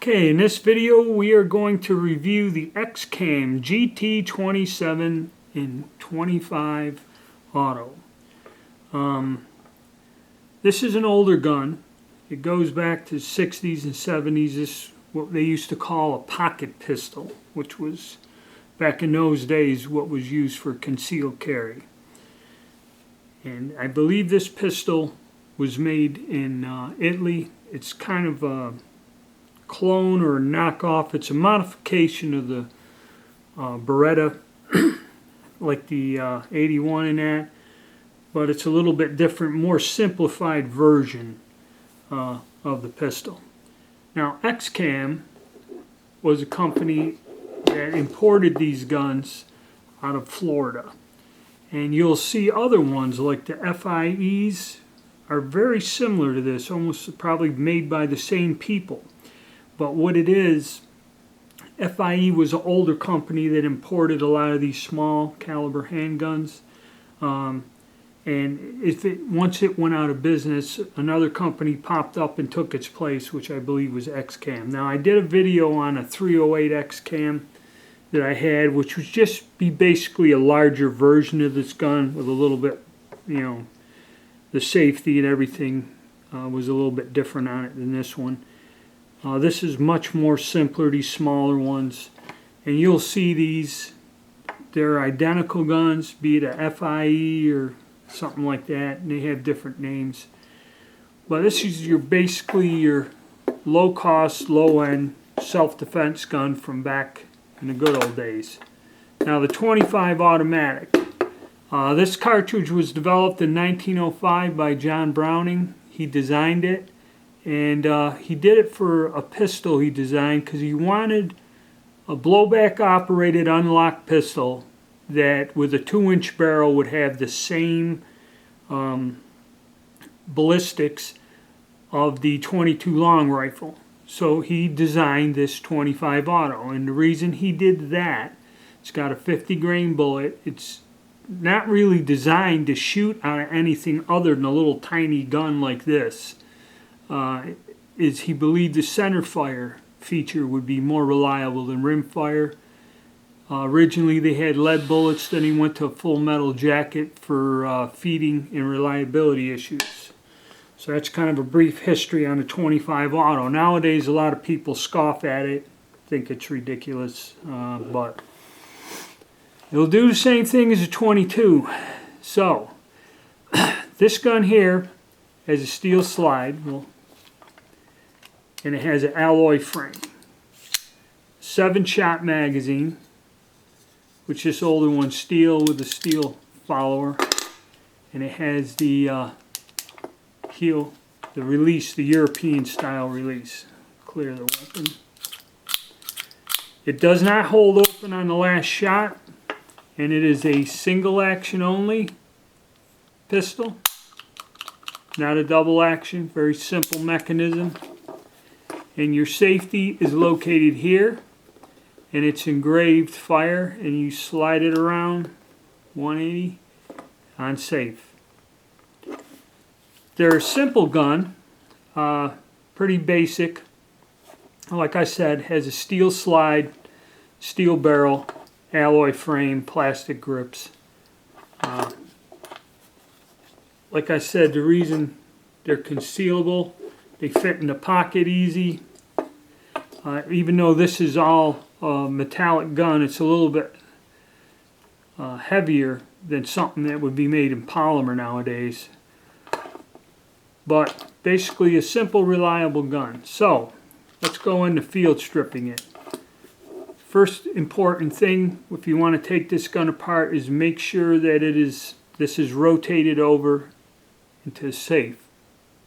Okay, in this video we are going to review the Excam Gt-27 in 25 auto. This is an older gun. It goes back to the 60s and 70s. This is what they used to call a pocket pistol, which was back in those days what was used for concealed carry. And I believe this pistol was made in Italy. It's kind of a clone or a knockoff. It's a modification of the Beretta, like the 81 in that, but it's a little bit different, more simplified version of the pistol. Now, Excam was a company that imported these guns out of Florida, and you'll see other ones like the FIEs are very similar to this, almost probably made by the same people. But what it is, FIE was an older company that imported a lot of these small caliber handguns. And once it went out of business, another company popped up and took its place, which I believe was Excam. Now, I did a video on a 308 Excam that I had, which would just be basically a larger version of this gun with a little bit, the safety and everything was a little bit different on it than this one. This is much more simpler, these smaller ones. And you'll see these, they're identical guns, be it a FIE or something like that, and they have different names. But this is basically your low-cost, low-end self-defense gun from back in the good old days. Now the 25 automatic. This cartridge was developed in 1905 by John Browning. He designed it. And he did it for a pistol he designed because he wanted a blowback operated unlocked pistol that with a 2-inch barrel would have the same ballistics of the 22 long rifle. So he designed this 25 auto, and the reason he did that, it's got a 50 grain bullet. It's not really designed to shoot out of anything other than a little tiny gun like this. Is he believed the center fire feature would be more reliable than rim fire. Originally they had lead bullets, then he went to a full metal jacket for feeding and reliability issues. So that's kind of a brief history on the 25 auto. Nowadays a lot of people scoff at it, think it's ridiculous, but it'll do the same thing as a 22. So this gun here has a steel slide, and it has an alloy frame. 7-shot magazine, which this older one's steel with a steel follower, and it has the release, the European style release. Clear the weapon. It does not hold open on the last shot, and it is a single action only pistol, not a double action. Very simple mechanism. And your safety is located here, and it's engraved fire, and you slide it around 180 on safe. They're a simple gun, pretty basic. Like I said, has a steel slide, steel barrel, alloy frame, plastic grips. Like I said, the reason they're concealable, they fit in the pocket easy. Even though this is all a metallic gun, it's a little bit heavier than something that would be made in polymer nowadays. But basically a simple, reliable gun. So let's go into field stripping it. First important thing, if you want to take this gun apart, is make sure that this is rotated over into safe.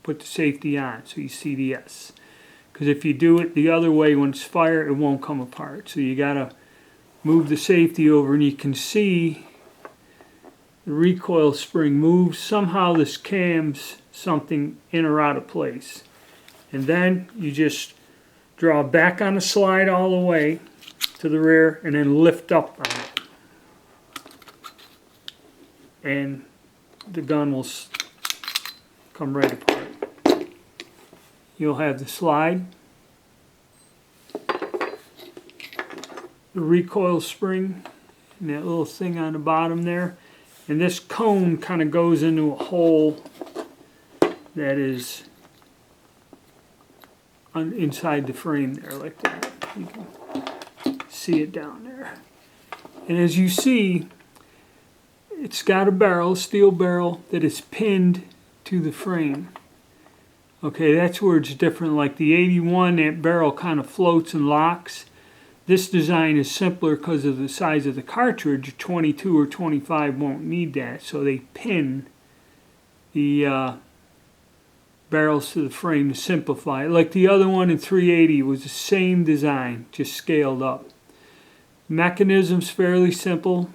Put the safety on so you see the S. Because if you do it the other way when it's fired, it won't come apart. So you got to move the safety over, and you can see the recoil spring moves. Somehow this cams something in or out of place. And then you just draw back on the slide all the way to the rear and then lift up on it. And the gun will come right apart. You'll have the slide, the recoil spring and that little thing on the bottom there. And this cone kind of goes into a hole that is inside the frame there, like that. You can see it down there. And as you see, it's got a barrel, steel barrel, that is pinned to the frame. Okay, that's where it's different. Like the 81, that barrel kind of floats and locks. This design is simpler because of the size of the cartridge. 22 or 25 won't need that, so they pin the barrels to the frame to simplify it. Like the other one in 380 was the same design, just scaled up. Mechanism's fairly simple.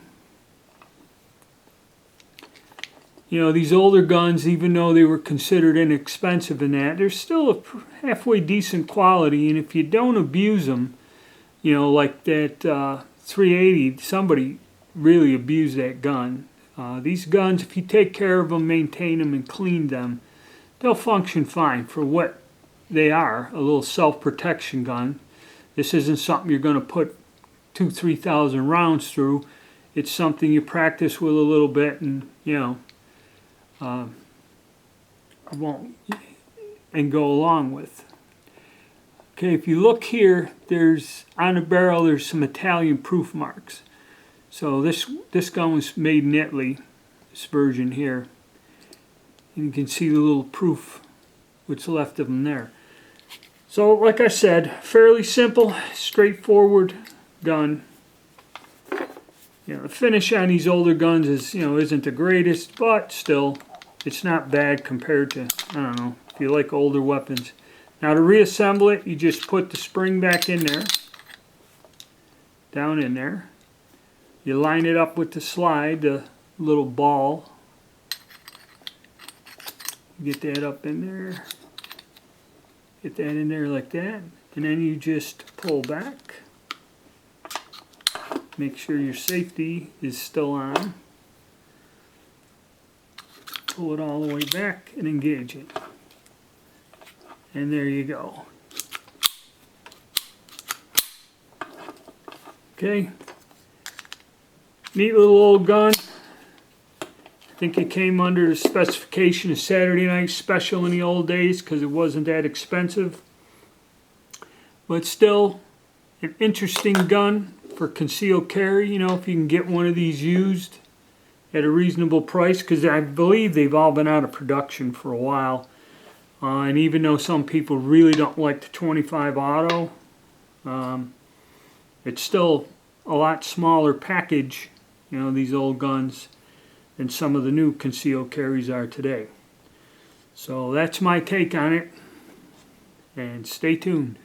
You know, these older guns, even though they were considered inexpensive in that, they're still a halfway decent quality, and if you don't abuse them, you know, like that 380, somebody really abused that gun. These guns, if you take care of them, maintain them, and clean them, they'll function fine for what they are, a little self-protection gun. This isn't something you're going to put 2,000-3,000 rounds through. It's something you practice with a little bit, and, you know, won't and go along with. Okay, if you look here, there's on the barrel there's some Italian proof marks. So this gun was made in Italy, this version here. And you can see the little proof, what's left of them there. So like I said, fairly simple, straightforward gun. You know, the finish on these older guns is, you know, isn't the greatest, but still, it's not bad compared to, I don't know, if you like older weapons. Now to reassemble it, you just put the spring back in there, down in there. You line it up with the slide, the little ball. Get that up in there. Get that in there like that. And then you just pull back. Make sure your safety is still on. Pull it all the way back and engage it. And there you go. Okay. Neat little old gun. I think it came under the specification of Saturday Night Special in the old days because it wasn't that expensive. But still, an interesting gun for concealed carry. You know, if you can get one of these used at a reasonable price, because I believe they've all been out of production for a while. And even though some people really don't like the 25 auto, it's still a lot smaller package, you know, these old guns, than some of the new concealed carries are today. So that's my take on it, and stay tuned.